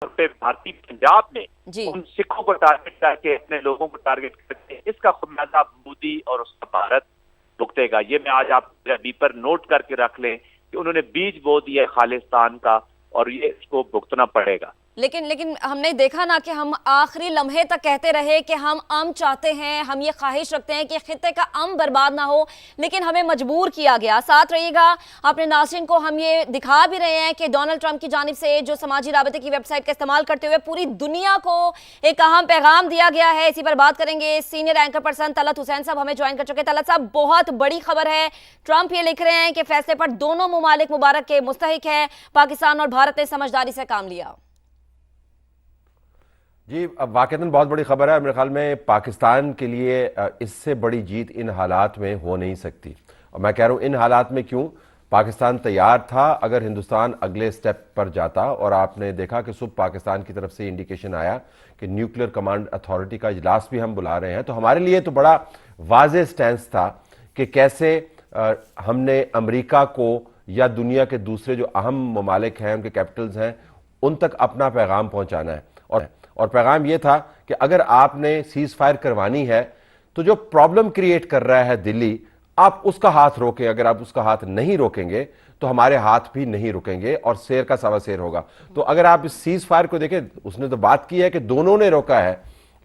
طور پہ بھارتی پنجاب میں جی ان سکھوں کو ٹارگٹ کر کے اپنے لوگوں کو ٹارگٹ کرتے ہیں، اس کا خمیازہ مودی اور اس کا بھارت بھگتے گا۔ یہ میں آج آپ بی پر نوٹ کر کے رکھ لیں کہ انہوں نے بیج بو دیا خالصتان کا، اور یہ اس کو بھگتنا پڑے گا۔ لیکن ہم نے دیکھا نا کہ ہم آخری لمحے تک کہتے رہے کہ ہم امن چاہتے ہیں، ہم یہ خواہش رکھتے ہیں کہ خطے کا امن برباد نہ ہو، لیکن ہمیں مجبور کیا گیا۔ ساتھ رہیے گا، اپنے ناظرین کو ہم یہ دکھا بھی رہے ہیں کہ ڈونلڈ ٹرمپ کی جانب سے جو سماجی رابطے کی ویب سائٹ کا استعمال کرتے ہوئے پوری دنیا کو ایک اہم پیغام دیا گیا ہے۔ اسی پر بات کریں گے، سینئر اینکر پرسن طلعت حسین صاحب ہمیں جوائن کر چکے۔ طلعت صاحب، بہت بڑی خبر ہے، ٹرمپ یہ لکھ رہے ہیں کہ فیصلے پر دونوں ممالک مبارک کے مستحق ہیں، پاکستان اور بھارت نے سمجھداری سے کام لیا۔ جی، واقعتاً بہت بڑی خبر ہے۔ میرے خیال میں پاکستان کے لیے اس سے بڑی جیت ان حالات میں ہو نہیں سکتی، اور میں کہہ رہا ہوں ان حالات میں کیوں؟ پاکستان تیار تھا اگر ہندوستان اگلے سٹیپ پر جاتا، اور آپ نے دیکھا کہ صبح پاکستان کی طرف سے انڈیکیشن آیا کہ نیوکلیر کمانڈ اتھارٹی کا اجلاس بھی ہم بلا رہے ہیں، تو ہمارے لیے تو بڑا واضح سٹینس تھا کہ کیسے ہم نے امریکہ کو یا دنیا کے دوسرے جو اہم ممالک ہیں، ان کے کیپٹلز ہیں، ان تک اپنا پیغام پہنچانا ہے۔ اور پیغام یہ تھا کہ اگر آپ نے سیز فائر کروانی ہے تو جو پرابلم کریٹ کر رہا ہے دلی، آپ اس کا ہاتھ روکیں۔ اگر آپ اس کا ہاتھ نہیں روکیں گے تو ہمارے ہاتھ بھی نہیں رکیں گے، اور سیر کا سوا سیر ہوگا۔ تو اگر آپ اس سیز فائر کو دیکھیں، اس نے تو بات کی ہے کہ دونوں نے روکا ہے،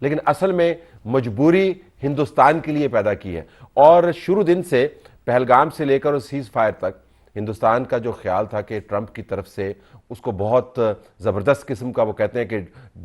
لیکن اصل میں مجبوری ہندوستان کے لیے پیدا کی ہے۔ اور شروع دن سے پہلگام سے لے کر سیز فائر تک ہندوستان کا جو خیال تھا کہ ٹرمپ کی طرف سے اس کو بہت زبردست قسم کا، وہ کہتے ہیں کہ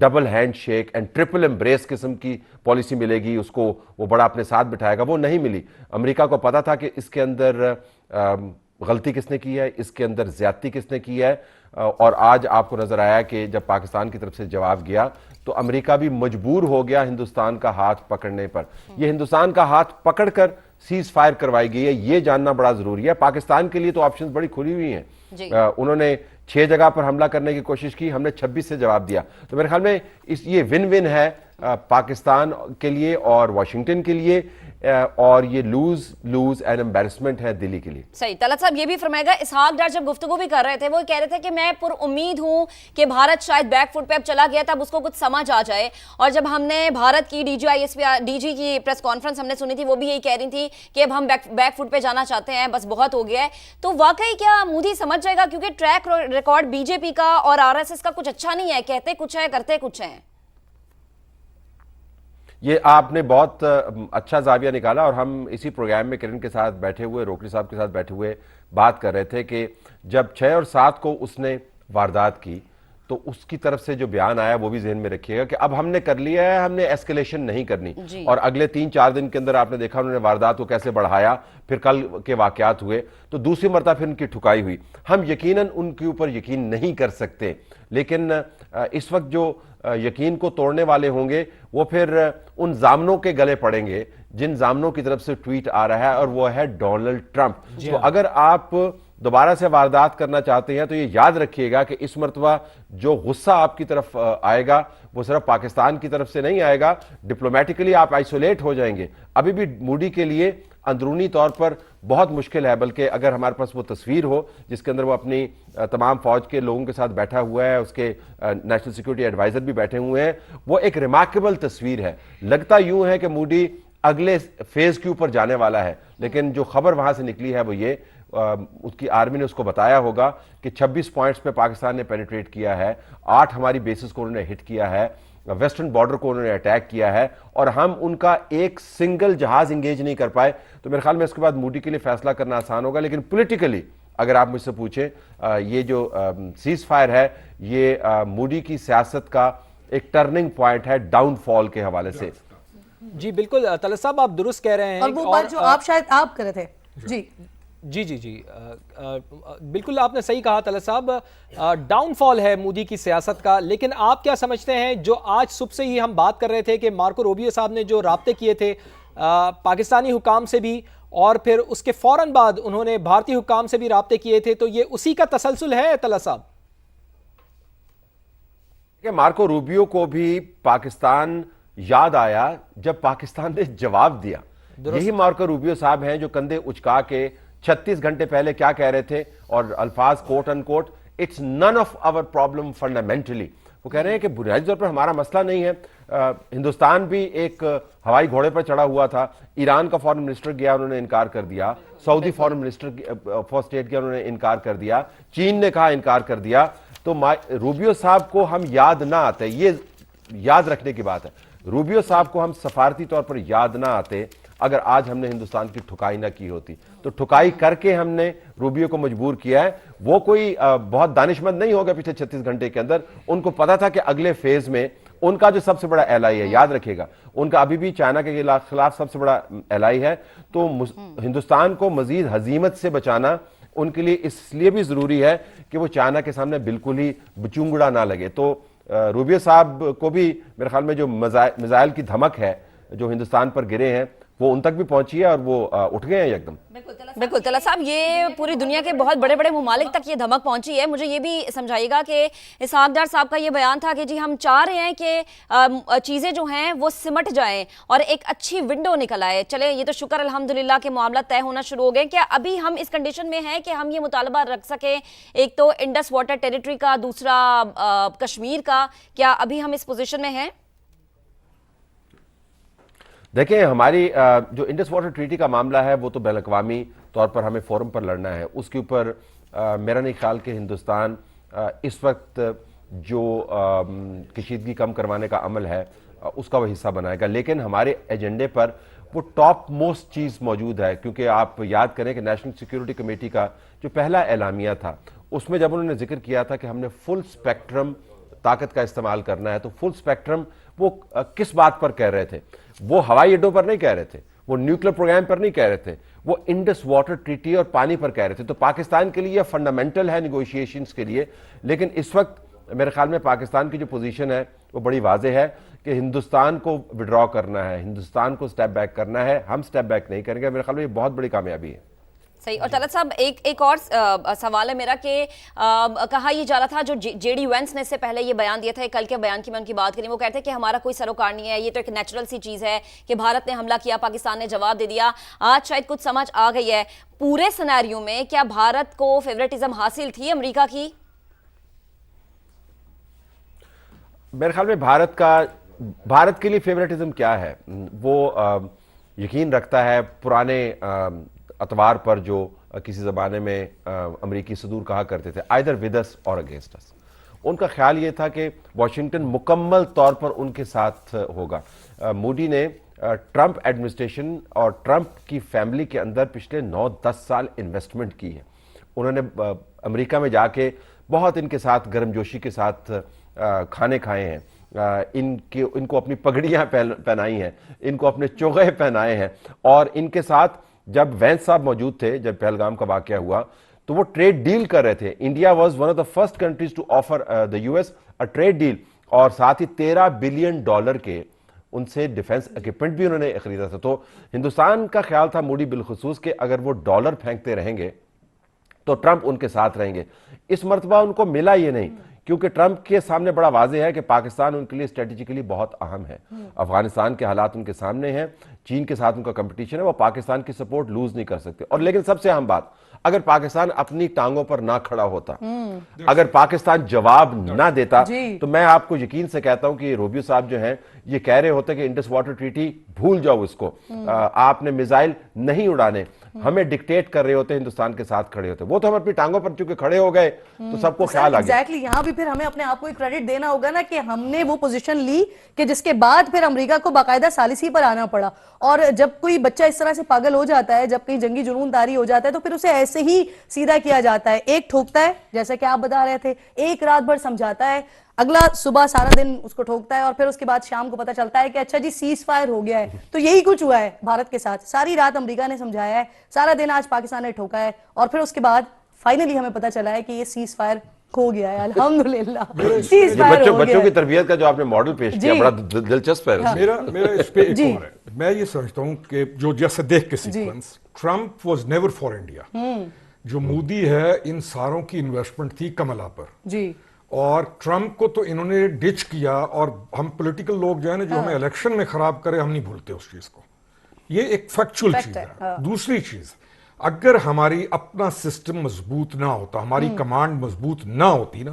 double hand shake and triple embrace قسم کی پالیسی ملے گی، اس کو وہ بڑا اپنے ساتھ بٹھائے گا، وہ نہیں ملی۔ امریکہ کو پتا تھا کہ اس کے اندر غلطی کس نے کی ہے، اس کے اندر زیادتی کس نے کی ہے، اور آج آپ کو نظر آیا کہ جب پاکستان کی طرف سے جواب گیا تو امریکہ بھی مجبور ہو گیا ہندوستان کا ہاتھ پکڑنے پر۔ یہ ہندوستان کا ہاتھ پکڑ کر سیز فائر کروائی گئی ہے، یہ جاننا بڑا ضروری ہے۔ پاکستان کے لیے تو آپشنز بڑی کھلی ہوئی ہیں۔ انہوں نے 6 جگہ پر حملہ کرنے کی کوشش کی، ہم نے 26 سے جواب دیا۔ تو میرے خیال میں یہ ون ون ہے پاکستان کے لیے اور واشنگٹن کے لیے، اور یہ لوز اینڈ امبیرسمنٹ ہے دلی کے لیے۔ صحیح۔ طلعت صاحب یہ بھی فرمائے گا، اسحاق ڈار جب گفتگو بھی کر رہے تھے وہ کہہ رہے تھے کہ میں پر امید ہوں کہ بھارت شاید بیک فٹ پہ اب چلا گیا تھا، اب اس کو کچھ سمجھ آ جائے۔ اور جب ہم نے بھارت کی ڈی جی کی پریس کانفرنس ہم نے سنی تھی، وہ بھی یہی کہہ رہی تھی کہ اب ہم بیک فٹ پہ جانا چاہتے ہیں، بس بہت ہو گیا ہے۔ تو واقعی کیا مودی سمجھ جائے گا؟ کیونکہ ٹریک ریکارڈ بی جے پی کا اور آر ایس ایس کا کچھ اچھا نہیں ہے، کہتے کچھ ہے کرتے کچھ ہیں۔ یہ آپ نے بہت اچھا زاویہ نکالا، اور ہم اسی پروگرام میں کرن کے ساتھ بیٹھے ہوئے، روکڑی صاحب کے ساتھ بیٹھے ہوئے بات کر رہے تھے کہ جب 6 اور 7 کو اس نے واردات کی تو اس کی طرف سے جو بیان آیا وہ بھی ذہن میں رکھیے گا کہ اب ہم نے کر لیا ہے، ہم نے ایسکیلیشن نہیں کرنی۔ اور اگلے 3-4 دن کے اندر آپ نے دیکھا انہوں نے واردات کو کیسے بڑھایا، پھر کل کے واقعات ہوئے تو دوسری مرتبہ پھر ان کی ٹھکائی ہوئی۔ ہم یقیناً ان کے اوپر یقین نہیں کر سکتے، لیکن اس وقت جو یقین کو توڑنے والے ہوں گے وہ پھر ان ضامنوں کے گلے پڑیں گے جن ضامنوں کی طرف سے ٹویٹ آ رہا ہے، اور وہ ہے ڈونلڈ ٹرمپ۔ تو اگر آپ دوبارہ سے واردات کرنا چاہتے ہیں تو یہ یاد رکھیے گا کہ اس مرتبہ جو غصہ آپ کی طرف آئے گا وہ صرف پاکستان کی طرف سے نہیں آئے گا، ڈپلومیٹکلی آپ آئسولیٹ ہو جائیں گے۔ ابھی بھی مودی کے لیے اندرونی طور پر بہت مشکل ہے، بلکہ اگر ہمارے پاس وہ تصویر ہو جس کے اندر وہ اپنی تمام فوج کے لوگوں کے ساتھ بیٹھا ہوا ہے، اس کے نیشنل سیکورٹی ایڈوائزر بھی بیٹھے ہوئے ہیں، وہ ایک ریمارکیبل تصویر ہے۔ لگتا یوں ہے کہ مودی اگلے فیز کے اوپر جانے والا ہے، لیکن جو خبر وہاں سے نکلی ہے وہ یہ، اس کی آرمی نے اس کو بتایا ہوگا کہ 26 پوائنٹس پہ پاکستان نے پینیٹریٹ کیا ہے، 8 ہماری بیسز کو انہوں نے ہٹ کیا ہے، ویسٹرن بارڈر کو انہوں نے اٹیک کیا ہے، اور ہم ان کا ایک سنگل جہاز انگیج نہیں کر پائے۔ تو میرے خیال میں اس کے بعد مودی کے لیے فیصلہ کرنا آسان ہوگا، لیکن پولیٹیکلی اگر آپ مجھ سے پوچھیں یہ جو سیز فائر ہے یہ مودی کی سیاست کا ایک ٹرننگ پوائنٹ ہے ڈاؤن فال کے حوالے سے۔ جی بالکل طلعت صاحب آپ درست کہہ رہے ہیں، اور وہ بات جو آپ شاید آپ کرے تھے۔ جی بالکل آپ نے صحیح کہا طلعت صاحب، ڈاؤن فال ہے مودی کی سیاست کا۔ لیکن آپ کیا سمجھتے ہیں، جو آج صبح سے ہی ہم بات کر رہے تھے کہ مارکو روبیو صاحب نے جو رابطے کیے تھے پاکستانی حکام سے بھی، اور پھر اس کے فوراً بعد انہوں نے بھارتی حکام سے بھی رابطے کیے تھے، تو یہ اسی کا تسلسل ہے طلعت صاحب؟ کہ مارکو روبیو کو بھی پاکستان یاد آیا جب پاکستان نے جواب دیا۔ یہی مارکو روبیو صاحب ہیں جو کندھے اچکا کے 36 گھنٹے پہلے کیا کہہ رہے تھے، اور الفاظ quote unquote, it's none of our problem fundamentally, وہ کہہ رہے ہیں کہ بنیادی طور پر ہمارا مسئلہ نہیں ہے. ہندوستان بھی ایک ہوائی گھوڑے پر چڑھا ہوا تھا. ایران کا فارن منسٹر گیا, انہوں نے انکار کر دیا. سعودی فارن منسٹر فار اسٹیٹ گیا, انہوں نے انکار کر دیا. چین نے کہا انکار کر دیا. تو روبیو صاحب کو ہم یاد نہ آتے, یہ یاد رکھنے کی بات ہے, روبیو صاحب کو ہم سفارتی طور پر یاد نہ آتے اگر آج ہم نے ہندوستان کی ٹھکائی نہ کی ہوتی. تو ٹھکائی کر کے ہم نے روبیو کو مجبور کیا ہے. وہ کوئی بہت دانشمند نہیں ہوگا پچھلے 36 گھنٹے کے اندر. ان کو پتا تھا کہ اگلے فیز میں ان کا جو سب سے بڑا ایلائی ہے, یاد رکھیے گا, ان کا ابھی بھی چائنا کے خلاف سب سے بڑا ایلائی ہے. تو ہندوستان کو مزید ہزیمت سے بچانا ان کے لیے اس لیے بھی ضروری ہے کہ وہ چائنا کے سامنے بالکل ہی بچونگڑا نہ لگے. تو روبیو صاحب کو بھی میرے خیال میں جو میزائل کی دھمک ہے جو ہندوستان پر گرے ہیں وہ ان تک بھی پہنچی ہے اور وہ اٹھ گئے ہیں ایک دم. بالکل طلعت صاحب, یہ پوری دنیا کے بہت بڑے بڑے ممالک تک یہ دھمک پہنچی ہے. مجھے یہ بھی سمجھائیے گا کہ اسحاق ڈار صاحب کا یہ بیان تھا کہ جی ہم چاہ رہے ہیں کہ چیزیں جو ہیں وہ سمٹ جائیں اور ایک اچھی ونڈو نکل آئے. چلے یہ تو شکر الحمدللہ کہ معاملات طے ہونا شروع ہو گئے. کیا ابھی ہم اس کنڈیشن میں ہیں کہ ہم یہ مطالبہ رکھ سکیں, ایک تو انڈس واٹر ٹیریٹری کا, دوسرا کشمیر کا, کیا ابھی ہم اس پوزیشن میں ہیں؟ دیکھیں, ہماری جو انڈس واٹر ٹریٹی کا معاملہ ہے وہ تو بین الاقوامی طور پر ہمیں فورم پر لڑنا ہے. اس کے اوپر میرا نہیں خیال کہ ہندوستان اس وقت جو کشیدگی کم کروانے کا عمل ہے اس کا وہ حصہ بنائے گا. لیکن ہمارے ایجنڈے پر وہ ٹاپ موسٹ چیز موجود ہے, کیونکہ آپ یاد کریں کہ نیشنل سیکیورٹی کمیٹی کا جو پہلا اعلامیہ تھا اس میں جب انہوں نے ذکر کیا تھا کہ ہم نے فل سپیکٹرم طاقت کا استعمال کرنا ہے, تو فل سپیکٹرم وہ کس بات پر کہہ رہے تھے؟ وہ ہوائی اڈوں پر نہیں کہہ رہے تھے, وہ نیوکلیر پروگرام پر نہیں کہہ رہے تھے, وہ انڈس واٹر ٹریٹی اور پانی پر کہہ رہے تھے. تو پاکستان کے لیے فنڈامنٹل ہے نیگوشیشنز کے لیے. لیکن اس وقت میرے خیال میں پاکستان کی جو پوزیشن ہے وہ بڑی واضح ہے کہ ہندوستان کو وڈرا کرنا ہے, ہندوستان کو سٹیپ بیک کرنا ہے. ہم سٹیپ بیک نہیں کریں گے. میرے خیال میں یہ بہت بڑی کامیابی ہے. صحیح. اور طلعت صاحب ایک اور سوال ہے میرا کہ کہا یہ جا رہا تھا, جو جے ڈی وینس نے اس سے پہلے یہ بیان دیا تھا, کل کے بیان کی میں ان کی بات کریں, وہ کہتے ہیں کہ ہمارا کوئی سروکار نہیں ہے, یہ تو ایک نیچرل سی چیز ہے کہ بھارت نے حملہ کیا, پاکستان نے جواب دے دیا. آج شاید کچھ سمجھ آ گئی ہے. پورے سینیریو میں کیا بھارت کو فیوریٹزم حاصل تھی امریکہ کی؟ میرے خیال میں بھارت کے لیے فیوریٹزم کیا ہے؟ وہ یقین رکھتا ہے پرانے اتوار پر جو کسی زمانے میں امریکی صدور کہا کرتے تھے, either with us or against us. ان کا خیال یہ تھا کہ واشنگٹن مکمل طور پر ان کے ساتھ ہوگا. موڈی نے ٹرمپ ایڈمنسٹریشن اور ٹرمپ کی فیملی کے اندر پچھلے 9-10 سال انویسٹمنٹ کی ہے. انہوں نے امریکہ میں جا کے بہت ان کے ساتھ گرم جوشی کے ساتھ کھانے کھائے ہیں, ان کو اپنی پگڑیاں پہنائی ہیں, ان کو اپنے چوغے پہنائے ہیں. اور ان کے ساتھ جب وینس صاحب موجود تھے, جب پہلگام کا واقعہ ہوا, تو وہ ٹریڈ ڈیل کر رہے تھے. India was one of the first countries to offer the U S A trade deal, اور ساتھ ہی $13 بلین کے ان سے ڈیفنس ایکوپمنٹ بھی انہوں نے خریدا تھا. تو ہندوستان کا خیال تھا موڈی بالخصوص کہ اگر وہ ڈالر پھینکتے رہیں گے تو ٹرمپ ان کے ساتھ رہیں گے. اس مرتبہ ان کو ملا یہ نہیں, کیونکہ ٹرمپ کے سامنے بڑا واضح ہے کہ پاکستان ان کے لیے اسٹریٹجیکلی بہت اہم ہے. افغانستان کے حالات ان کے سامنے ہیں, چین کے ساتھ ان کا کمپٹیشن ہے, وہ پاکستان کی سپورٹ لوز نہیں کر سکتے. اور لیکن سب سے اہم بات, اگر پاکستان اپنی ٹانگوں پر نہ کھڑا ہوتا, اگر پاکستان جواب نہ دیتا, تو میں آپ کو یقین سے کہتا ہوں کہ روبیو صاحب جو ہیں یہ کہہ رہے ہوتے کہ انڈس واٹر ٹریٹی بھول جاؤ اس کو, آپ نے میزائل نہیں اڑانے, ہمیں ڈکٹیٹ کر رہے ہوتے, ہندوستان کے ساتھ کھڑے ہوتے. وہ تو ہم اپنی ٹانگوں پر چونکہ کھڑے ہو گئے تو سب کو خیال آ گیا. ایگزیکٹلی, یہاں بھی پھر ہمیں اپنے آپ کو کریڈٹ دینا ہوگا نا کہ ہم نے وہ پوزیشن لی کہ جس کے بعد پھر امریکہ کو باقاعدہ ثالثی پر آنا پڑا. اور جب کوئی بچہ اس طرح سے پاگل ہو جاتا ہے, جب کہیں جنگی جنون طاری ہو جاتا ہے, تو پھر اسے ایسے ہی سیدھا کیا جاتا ہے. ایک ٹھوکتا ہے جیسا کہ آپ بتا رہے تھے, ایک رات بھر سمجھاتا ہے, اگلا صبح سارا دن اس کو ٹھوکتا ہے, اور پھر اس کے بعد شام کو پتہ چلتا ہے کہ اچھا جی سیز فائر ہو گیا ہے. تو یہی کچھ ہوا ہے بھارت کے ساتھ. ساری رات امریکہ نے سمجھایا ہے, سارا دن آج پاکستان نے ٹھوکا ہے, اور پھر اس کے بعد فائنلی ہمیں پتہ چلا ہے کہ یہ سیز فائر ہو گیا ہے. الحمدللہ سیز فائر ہو گیا. بچوں کی تربیت کا جو آپ نے ماڈل پیش کیا بڑا دلچسپ ہے. میرا اس پہ ایک اور ہے, میں یہ سمجھتا ہوں کہ جو جیسے دیکھ کے sequence, Trump was never for India. جو مودی ہے ان ساروں کی انویسٹمنٹ تھی کملا پر جی, اور ٹرمپ کو تو انہوں نے ڈچ کیا. اور ہم پولیٹیکل لوگ جو ہے نا, جو ہمیں الیکشن میں خراب کرے, ہم نہیں بھولتے اس چیز کو. یہ ایک فیکچول چیز ہے. دوسری چیز, اگر ہماری اپنا سسٹم مضبوط نہ ہوتا, ہماری کمانڈ مضبوط نہ ہوتی نا,